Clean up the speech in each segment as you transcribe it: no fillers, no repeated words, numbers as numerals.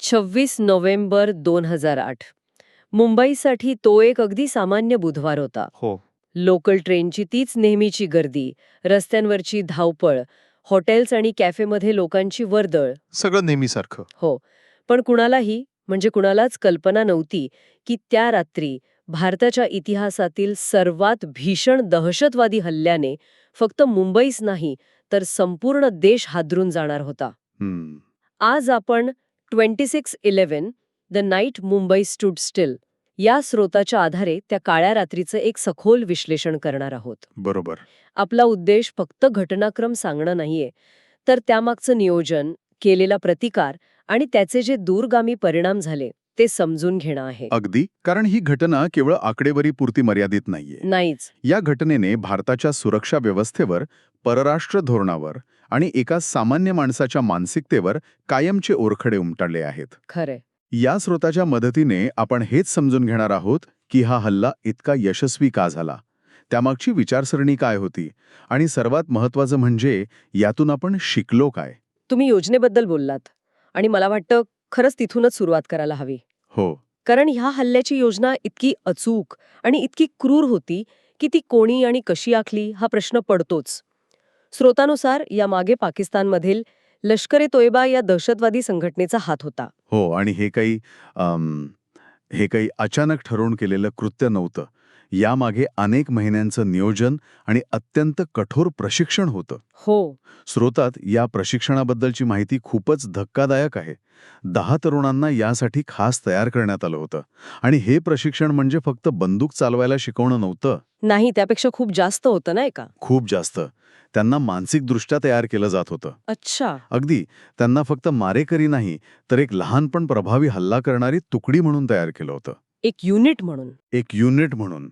26 November 2008. मुंबईसाठी तो एक अगदी सामान्य बुधवार होता. हो. लोकल ट्रेनची तीच नेहमीची गर्दी, रस्त्यांवरची धावपळ, हॉटेल्स आणि कॅफेमध्ये लोकांची वर्दळ. सगळं नेहमीसारखं. हो, पण कुणालाही म्हणजे कुणालाच कल्पना नव्हती की त्या रात्री भारताच्या इतिहासातील सर्वात भीषण दहशतवादी हल्ल्याने फक्त मुंबईच नाही तर संपूर्ण देश हादरून जाणार होता. हम्म. आज आपण 26/11 the night Mumbai stood still या स्रोताच्या आधारे त्या काळ्या रात्रीचं एक सखोल विश्लेषण करणार आहोत. बरोबर. आपला उद्देश फक्त घटनाक्रम सांगणं नाहीये, तर त्यामागचं नियोजन, केलेला प्रतिकार आणि त्याचे जे दूरगामी परिणाम झाले ते समजून घेणं आहे. अगदी. कारण ही घटना केवळ आकडेवारी पुरती मर्यादित नाहीये. नाहीच. या घटनेने भारताच्या सुरक्षा व्यवस्थेवर, परराष्ट्र धोरणावर आणि एका सामान्य माणसाच्या मानसिकतेवर कायमचे ओरखडे उमटले आहेत. खरे. या स्रोताच्या मदतीने आपण हेच समजून घेणार आहोत की हा हल्ला इतका यशस्वी का झाला, त्यामागची विचारसरणी काय होती आणि सर्वात महत्त्वाचं म्हणजे यातून आपण शिकलो काय. तुम्ही योजनेबद्दल बोललात आणि मला वाटतं खरंच तिथूनच सुरुवात करायला हवी. हो. कारण ह्या हल्ल्याची योजना इतकी अचूक आणि इतकी क्रूर होती की ती कोणी आणि कशी आखली हा प्रश्न पडतोच. स्रोतानुसार यामागे पाकिस्तानमधील लष्कर-ए तोयबा या दहशतवादी संघटनेचा हात होता. हो. आणि हे काही अचानक ठरवून केलेलं कृत्य नव्हतं. यामागे अनेक महिन्यांचं नियोजन आणि अत्यंत कठोर प्रशिक्षण होतं. हो. स्रोतात या प्रशिक्षणाबद्दलची माहिती खूपच धक्कादायक आहे. 10 तरुणांना यासाठी खास तयार करण्यात आलं होतं. आणि हे प्रशिक्षण म्हणजे फक्त बंदूक चालवायला शिकवणं नव्हतं. नाही, त्यापेक्षा खूप जास्त होतं नाही का? खूप जास्त. त्यांना मानसिकदृष्ट्या तयार केलं जात होतं. अच्छा. अगदी. त्यांना फक्त मारेकरी नाही, तर एक लहान पण प्रभावी हल्ला करणारी तुकडी म्हणून तयार केलं होतं. एक युनिट म्हणून. एक युनिट म्हणून.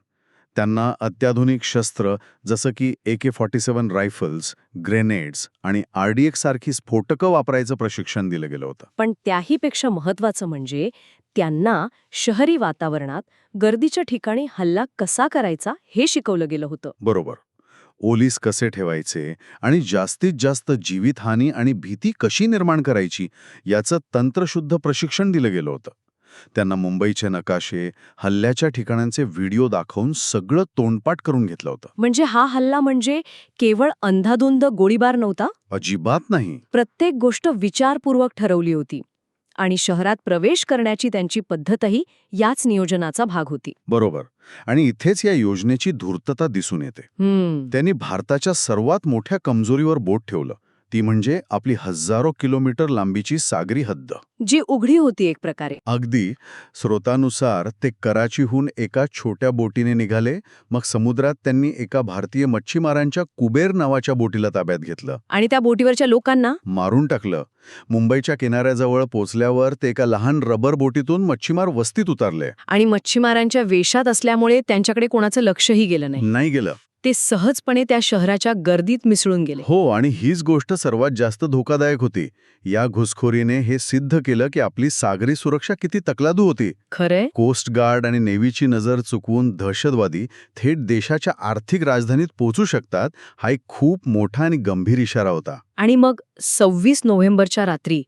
त्यांना अत्याधुनिक शस्त्र जसं की AK-47 रायफल्स, ग्रेनेड्स आणि RDX सारखी स्फोटकं वापरायचं प्रशिक्षण दिलं गेलं होतं. पण त्याहीपेक्षा महत्वाचं म्हणजे त्यांना शहरी वातावरणात गर्दीच्या ठिकाणी हल्ला कसा करायचा हे शिकवलं गेलं होतं. बरोबर. ओलीस कसे ठेवायचे आणि जास्तीत जास्त जीवितहानी आणि भीती कशी निर्माण करायची याचं तंत्रशुद्ध प्रशिक्षण दिलं गेलं होतं. त्यांना मुंबईचे नकाशे, हल्ल्याच्या ठिकाणांचे व्हिडिओ दाखवून सगळं तोंडपाठ करून घेतलं होतं. म्हणजे हा हल्ला म्हणजे केवळ अंधाधुंद गोळीबार नव्हता. अजिबात नाही. प्रत्येक गोष्ट विचारपूर्वक ठरवली होती आणि शहरात प्रवेश करण्याची त्यांची पद्धतही याच नियोजनाचा भाग होती. बरोबर. आणि इथेच या योजनेची धूर्तता दिसून येते. त्यांनी भारताच्या सर्वात मोठ्या कमजोरीवर बोट ठेवलं. ती म्हणजे आपली हजारो किलोमीटर लांबीची सागरी हद्द, जी उघडी होती एक प्रकारे. अगदी. स्रोतानुसार ते कराचीहून एका छोट्या बोटीने निघाले. मग समुद्रात त्यांनी एका भारतीय मच्छीमारांच्या कुबेर नावाच्या बोटीला ताब्यात घेतलं. आणि त्या बोटीवरच्या लोकांना मारून टाकलं. मुंबईच्या किनाऱ्याजवळ पोचल्यावर ते एका लहान रबर बोटीतून मच्छीमार वस्तीत उतरले. आणि मच्छीमारांच्या वेशात असल्यामुळे त्यांच्याकडे कोणाचं लक्षही गेलं नाही गेलं. ते सहजपणे त्या शहराच्या गर्दीत मिसळून गेले. हो. आणि हीच गोष्ट सर्वात जास्त धोकादायक होती. या घुसखोरीने हे सिद्ध केलं की आपली सागरी सुरक्षा किती तकलादू होती. खरंय. कोस्ट गार्ड आणि नेव्हीची नजर चुकवून दहशतवादी थेट देशाच्या आर्थिक राजधानीत पोहोचू शकतात, हा एक खूप मोठा आणि गंभीर इशारा होता. आणि मग 26 नोव्हेंबरच्या रात्री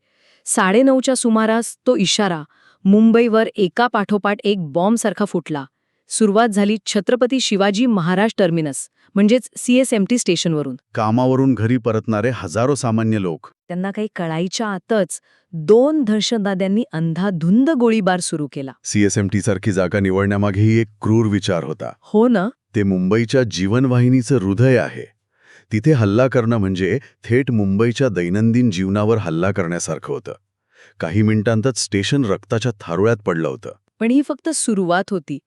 9:30च्या सुमारास तो इशारा मुंबईवर एका पाठोपाठ एक बॉम्बसारखा फुटला. सुरुवात झाली छत्रपती शिवाजी महाराज टर्मिनस म्हणजेच CSMT स्टेशनवरून. कामावरून घरी परतणारे हजारो सामान्य लोक. त्यांना काही कळायच्या आतच 2 दहशतवाद्यांनी अंधाधुंद गोळीबार सुरू केला. CSMT सारखी जागा निवडण्यामागेही एक क्रूर विचार होता. हो ना. ते मुंबईच्या जीवनवाहिनीचं हृदय आहे. तिथे हल्ला करणं म्हणजे थेट मुंबईच्या दैनंदिन जीवनावर हल्ला करण्यासारखं होतं. काही मिनिटांतच स्टेशन रक्ताच्या थारोळ्यात पडलं होतं. पण ही फक्त सुरुवात होती.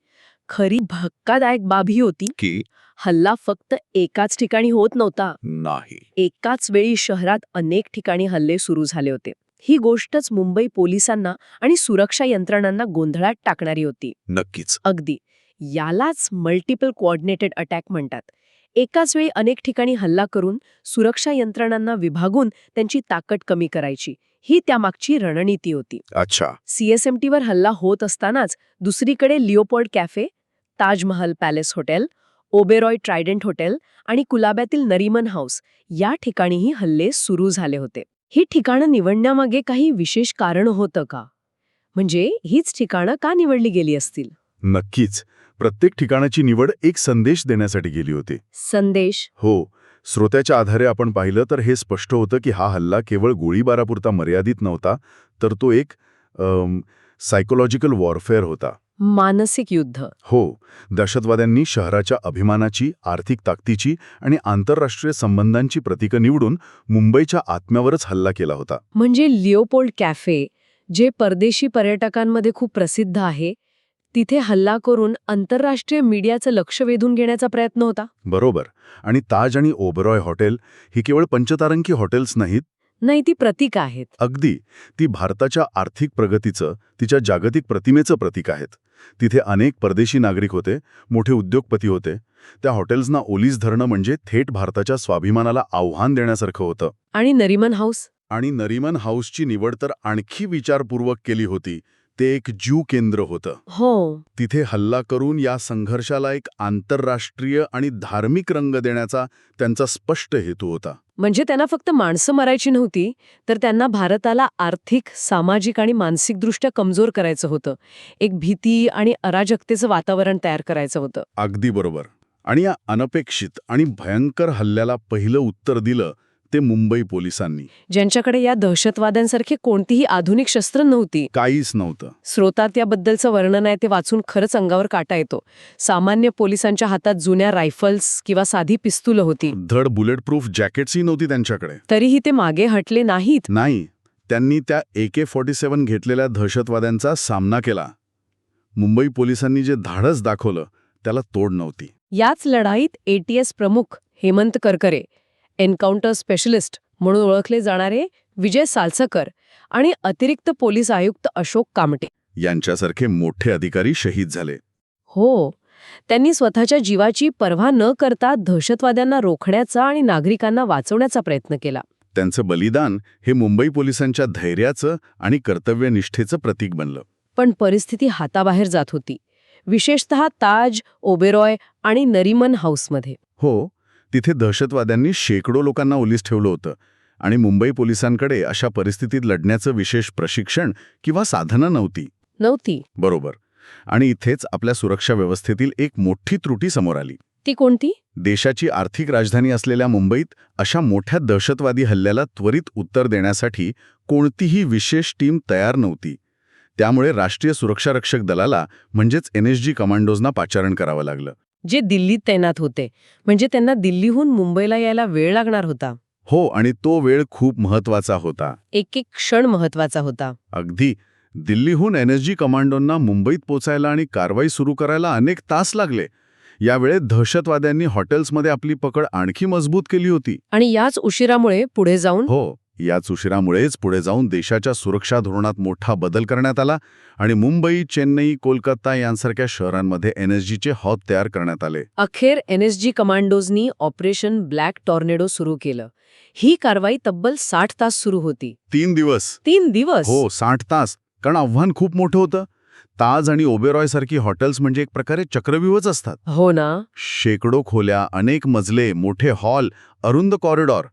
खरी धक्कादायक बाब ही होती की हल्ला फक्त एकाच ठिकाणी होत नव्हता. नाही. एकाच वेळी शहरात अनेक ठिकाणी हल्ले सुरू झाले होते. ही गोष्टच मुंबई पोलिसांना आणि सुरक्षा यंत्रणांना गोंधळात टाकणारी होती. नक्कीच. अगदी. यालाच मल्टिपल कोऑर्डिनेटेड अटॅक म्हणतात. एकाच वेळी अनेक ठिकाणी हल्ला करून सुरक्षा यंत्रणांना विभागून त्यांची ताकद कमी करायची, ही त्यामागची रणनीती होती. अच्छा. CSMTवर हल्ला होत असतानाच दुसरीकडे Leopold cafe, Taj Mahal palace hotel, Oberoi Trident hotel आणि कुलाब्यातील नरीमन हाऊस या ठिकाणीही हल्ले सुरू झाले होते. ही ठिकाणं निवडण्यामागे काही विशेष कारण होतं का? म्हणजे हीच ठिकाणं का निवडली गेली असतील? नक्कीच. प्रत्येक ठिकाणाची निवड एक संदेश देण्यासाठी गेली होती. संदेश? हो. श्रोत्याच्या आधारे आपण पाहिलं तर हे स्पष्ट होतं की हा हल्ला केवळ गोळीबारापुरता मर्यादित नव्हता, तर तो एक सायकोलॉजिकल वॉरफेअर होता. मानसिक युद्ध. हो. दहशतवाद्यांनी शहराच्या अभिमानाची, आर्थिक ताकदीची आणि आंतरराष्ट्रीय संबंधांची प्रतीकं निवडून मुंबईच्या आत्म्यावरच हल्ला केला होता. म्हणजे लिओपोल्ड कॅफे, जे परदेशी पर्यटकांमध्ये खूप प्रसिद्ध आहे, तिथे हल्ला करून आंतरराष्ट्रीय मीडियाचं लक्ष वेधून घेण्याचा प्रयत्न होता? बरोबर. आणि ताज आणि ओबरॉय हॉटेल ही केवळ पंचतारंकी हॉटेल्स नाहीत. नाही, ती प्रतीक आहेत. अगदी. ती भारताच्या आर्थिक प्रगतीचं, तिच्या जागतिक प्रतिमेचं प्रतीक आहेत. तिथे अनेक परदेशी नागरिक होते, मोठे उद्योगपती होते. त्या हॉटेल्सना ओलीस धरणं म्हणजे थेट भारताच्या स्वाभिमानाला आव्हान देण्यासारखं होतं. आणि नरिमन हाऊस? आणि नरिमन हाऊसची निवड तर आणखी विचारपूर्वक केली होती. ते एक ज्यू केंद्र होतं. हो. तिथे हल्ला करून या संघर्षाला एक आंतरराष्ट्रीय आणि धार्मिक रंग देण्याचा त्यांचा स्पष्ट हेतू होता. म्हणजे त्यांना फक्त माणसं मारायची नव्हती, तर त्यांना भारताला आर्थिक, सामाजिक आणि मानसिकदृष्ट्या कमजोर करायचं होतं. एक भीती आणि अराजकतेचं वातावरण तयार करायचं होतं. अगदी बरोबर. आणि या अनपेक्षित आणि भयंकर हल्ल्याला पहिलं उत्तर दिलं ते मुंबई पोलिसांनी. ज्यांच्याकडे या दहशतवाद्यांसारखी कोणतीही आधुनिक शस्त्र नव्हती. काहीच नव्हतं. स्रोतात याबद्दलचं वर्णन आहे ते वाचून खरंच अंगावर काटा येतो. सामान्य पोलिसांच्या हातात जुन्या रायफल्स किंवा साधी पिस्तूल होती. धड बुलेट प्रूफ जॅकेट्सही नव्हती त्यांच्याकडे. तरीही ते मागे हटले नाहीत. नाही. त्यांनी त्या AK-47 घेतलेल्या दहशतवाद्यांचा सामना केला. मुंबई पोलिसांनी जे धाडस दाखवलं त्याला तोड नव्हती. याच लढाईत ATS प्रमुख हेमंत करकरे, एन्काउंटर स्पेशलिस्ट म्हणून ओळखले जाणारे विजय सालसकर आणि अतिरिक्त पोलीस आयुक्त अशोक कामटे यांच्यासारखे मोठे अधिकारी शहीद झाले. हो, त्यांनी स्वतःच्या जीवाची पर्वा न करता दहशतवाद्यांना रोखण्याचा आणि नागरिकांना वाचवण्याचा प्रयत्न केला. त्यांचं बलिदान हे मुंबई पोलिसांच्या धैर्याचं आणि कर्तव्यनिष्ठेचं प्रतीक बनलं. पण परिस्थिती हाताबाहेर जात होती, विशेषतः ताज, ओबेरॉय आणि नरिमन हाऊसमध्ये. हो. तिथे दहशतवाद्यांनी शेकडो लोकांना ओलीस ठेवलं होतं आणि मुंबई पोलिसांकडे अशा परिस्थितीत लढण्याचं विशेष प्रशिक्षण किंवा साधनं नव्हती. बरोबर. आणि इथेच आपल्या सुरक्षा व्यवस्थेतील एक मोठी त्रुटी समोर आली. ती कोणती? देशाची आर्थिक राजधानी असलेल्या मुंबईत अशा मोठ्या दहशतवादी हल्ल्याला त्वरित उत्तर देण्यासाठी कोणतीही विशेष टीम तयार नव्हती. त्यामुळे राष्ट्रीय सुरक्षा रक्षक दलाला म्हणजेच NSG कमांडोजना पाचारण करावं लागलं. जे दिल्लीत तैनात होते, म्हणजे त्यांना दिल्लीहून मुंबईला यायला वेळ लागणार होता. हो. आणि तो वेळ खूप महत्वाचा होता. एक एक क्षण महत्वाचा होता. अगदी. दिल्लीहून NSG कमांडोंना मुंबईत पोचायला आणि कारवाई सुरू करायला अनेक तास लागले. यावेळेत दहशतवाद्यांनी हॉटेल्समध्ये आपली पकड आणखी मजबूत केली होती. आणि याच उशिरामुळे पुढे जाऊन देशाच्या सुरक्षा धोरणात मोठा बदल करण्यात आला आणि मुंबई, चेन्नई, कोलकाता यांसारख्या शहरांमध्ये NSGचे हॉब तयार करण्यात आले. अखेर NSG कमांडोजनी ऑपरेशन ब्लॅक टॉर्नेडो सुरू केलं. ही कारवाई तब्बल 60 तास सुरू होती. 3 दिवस. 3 दिवस? हो, 60 तास. कारण आव्हान खूप मोठं होतं. ताज आणि ओबेरॉय सारखी हॉटेल्स म्हणजे एक प्रकारे चक्रव्यूहच असतात. हो ना. शेकडो खोल्या, अनेक मजले, मोठे हॉल, अरुंद कॉरिडॉर.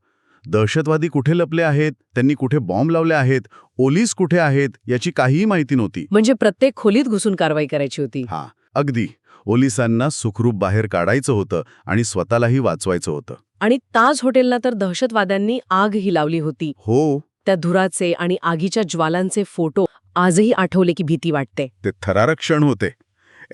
दहशतवादी कुठे लपले आहेत, त्यांनी कुठे बॉम्ब लावले आहेत, ओलीस कुठे आहेत याची काहीही माहिती नव्हती. म्हणजे प्रत्येक खोलीत घुसून कारवाई करायची होती. हा, अगदी. ओलिसांना सुखरूप बाहेर काढायचं होतं आणि स्वतःलाही वाचवायचं होतं. आणि ताज हॉटेलला तर दहशतवाद्यांनी आगही लावली होती. हो. त्या धुराचे आणि आगीच्या ज्वालांचे फोटो आजही आठवले की भीती वाटते. ते थरारक क्षण होते.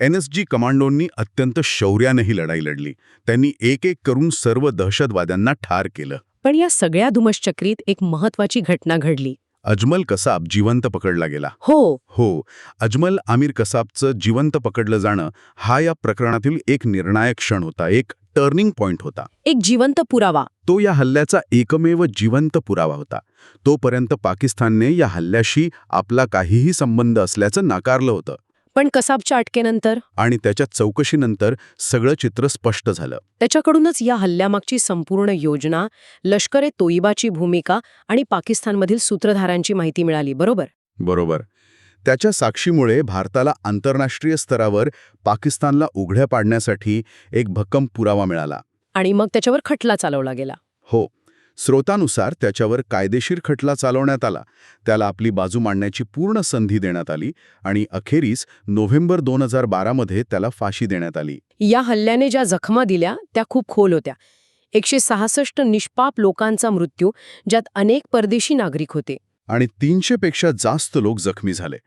NSG कमांडोंनी अत्यंत शौर्याने ही लढाई लढली. त्यांनी एक एक करून सर्व दहशतवाद्यांना ठार केलं. पण या सगळ्या धुमश्चक्रीत एक महत्वाची घटना घडली. अजमल कसाब जिवंत पकडला गेला. हो. अजमल आमिर कसाबचं जिवंत पकडलं जाणं हा या प्रकरणातील एक निर्णायक क्षण होता, एक टर्निंग पॉइंट होता. एक जिवंत पुरावा. तो या हल्ल्याचा एकमेव जिवंत पुरावा होता. तोपर्यंत पाकिस्तानने या हल्ल्याशी आपला काहीही संबंध असल्याचं नाकारलं होतं. पण कसाबच्या अटकेनंतर आणि त्याच्या चौकशीनंतर सगळं चित्र स्पष्ट झालं. त्याच्याकडूनच या हल्ल्यामागची संपूर्ण योजना, लष्कर-ए-तोयबाची भूमिका आणि पाकिस्तानमधील सूत्रधारांची माहिती मिळाली. बरोबर. त्याच्या साक्षीमुळे भारताला आंतरराष्ट्रीय स्तरावर पाकिस्तानला उघड्या पाडण्यासाठी एक भक्कम पुरावा मिळाला. आणि मग त्याच्यावर खटला चालवला गेला. हो. स्रोतानुसार त्याच्यावर कायदेशीर खटला चालवण्यात आला, त्याला आपली बाजू मांडण्याची पूर्ण संधी देण्यात आली आणि अखेरीस नोव्हेंबर 2012 मध्ये त्याला फाशी देण्यात आली. या हल्ल्याने ज्या जखमा दिल्या त्या खूप खोल होत्या. 166 निष्पाप लोकांचा मृत्यू, ज्यात अनेक परदेशी नागरिक होते. आणि 300 पेक्षा जास्त लोक जखमी झाले.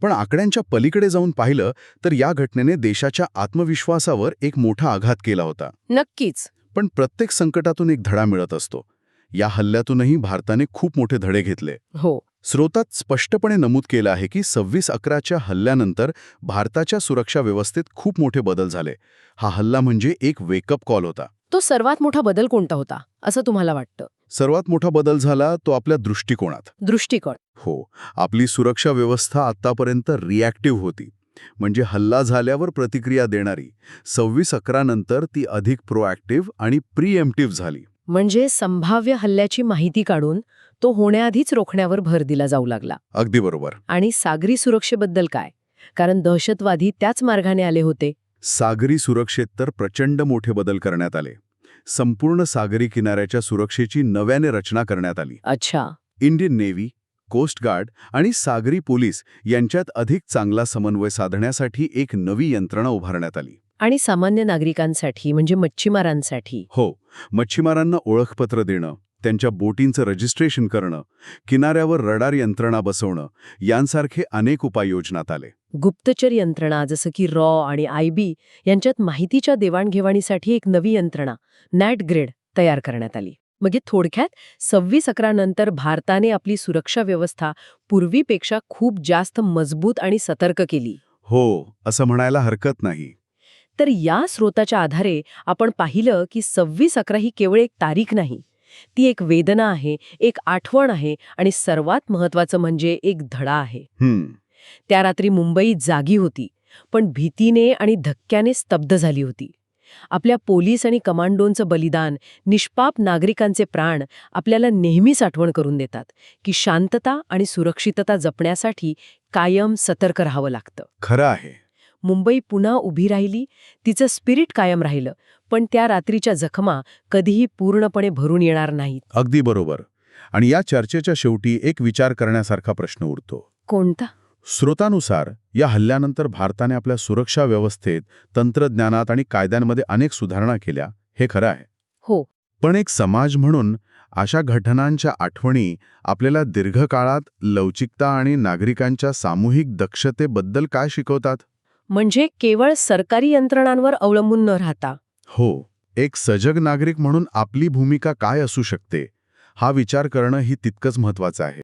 पण आकड्यांच्या पलीकडे जाऊन पाहिलं तर या घटनेने देशाच्या आत्मविश्वासावर एक मोठा आघात केला होता. नक्कीच. पण प्रत्येक संकटातून एक धडा मिळत असतो. या हल्ल्यातूनही भारताने खूप मोठे धडे घेतले. हो. स्रोतात स्पष्टपणे नमूद केलं आहे की 26/11च्या हल्ल्यानंतर भारताच्या सुरक्षा व्यवस्थेत खूप मोठे बदल झाले. हा हल्ला म्हणजे एक वेकअप कॉल होता. तो सर्वात मोठा बदल कोणता होता असं तुम्हाला वाटतं? सर्वात मोठा बदल झाला तो आपल्या दृष्टिकोनात. दृष्टिकोन. हो, आपली सुरक्षा व्यवस्था आतापर्यंत रिॲक्टिव्ह होती, म्हणजे हल्ला झाल्यावर प्रतिक्रिया देणारी. 26/11 नंतर ती अधिक प्रोॲक्टिव्ह आणि प्रिएम्प्टिव्ह झाली. म्हणजे संभाव्य हल्ल्याची माहिती काढून तो होण्याआधीच रोखण्यावर भर दिला जाऊ लागला. अगदी बरोबर. आणि सागरी सुरक्षेबद्दल काय? कारण दहशतवादी त्याच मार्गाने आले होते. सागरी सुरक्षेत तर प्रचंड मोठे बदल करण्यात आले. संपूर्ण सागरी किनाऱ्याच्या सुरक्षेची नव्याने रचना करण्यात आली. अच्छा. इंडियन नेव्ही, कोस्ट गार्ड आणि सागरी पोलीस यांच्यात अधिक चांगला समन्वय साधण्यासाठी एक नवी यंत्रणा उभारण्यात आली. आणि सामान्य नागरिकांसाठी म्हणजे मच्छीमारांसाठी? हो, मच्छीमारांना ओळखपत्र देणं, त्यांच्या बोटींचं रजिस्ट्रेशन करणं, किनाऱ्यावर रडार यंत्रणा बसवणं यांसारखे अनेक उपाय योजण्यात आले. गुप्तचर यंत्रणा जसं की रॉ आणि आयबी यांच्यात माहितीच्या देवाणघेवाणीसाठी एक नवी यंत्रणा नॅट ग्रिड तयार करण्यात आली. मग थोडक्यात 26/11 नंतर भारताने आपली सुरक्षा व्यवस्था पूर्वीपेक्षा खूप जास्त मजबूत आणि सतर्क केली. हो, असं म्हणायला हरकत नाही. तर या स्रोताच्या आधारे आपण पाहिलं की 26/11 ही केवळ एक तारीख नाही, ती एक वेदना आहे, एक आठवण आहे आणि सर्वात महत्त्वाचं म्हणजे एक धडा आहे. त्या रात्री मुंबई जागी होती, पण भीतीने आणि धक्क्याने स्तब्ध झाली होती. आपल्या पोलीस आणि कमांडोंचं बलिदान, निष्पाप नागरिकांचे प्राण आपल्याला नेहमीच आठवण करून देतात की शांतता आणि सुरक्षितता जपण्यासाठी कायम सतर्क राहावं लागतं. खरं आहे. मुंबई पुन्हा उभी राहिली, तिचं स्पिरिट कायम राहिलं, पण त्या रात्रीच्या जखमा कधीही पूर्णपणे भरून येणार नाहीत. अगदी बरोबर. आणि या चर्चेच्या शेवटी एक विचार करण्यासारखा प्रश्न उरतो. कोणता? स्रोतानुसार या हल्ल्यानंतर भारताने आपल्या सुरक्षा व्यवस्थेत, तंत्रज्ञानात आणि कायद्यांमध्ये अनेक सुधारणा केल्या, हे खरं आहे. हो. पण एक समाज म्हणून अशा घटनांच्या आठवणी आपल्याला दीर्घकाळात लवचिकता आणि नागरिकांच्या सामूहिक दक्षतेबद्दल काय शिकवतात? म्हणजे केवळ सरकारी यंत्रणांवर अवलंबून न राहता हो, एक सजग नागरिक म्हणून आपली भूमिका काय असू शकते, हा विचार करणं ही तितकंच महत्त्वाचं आहे.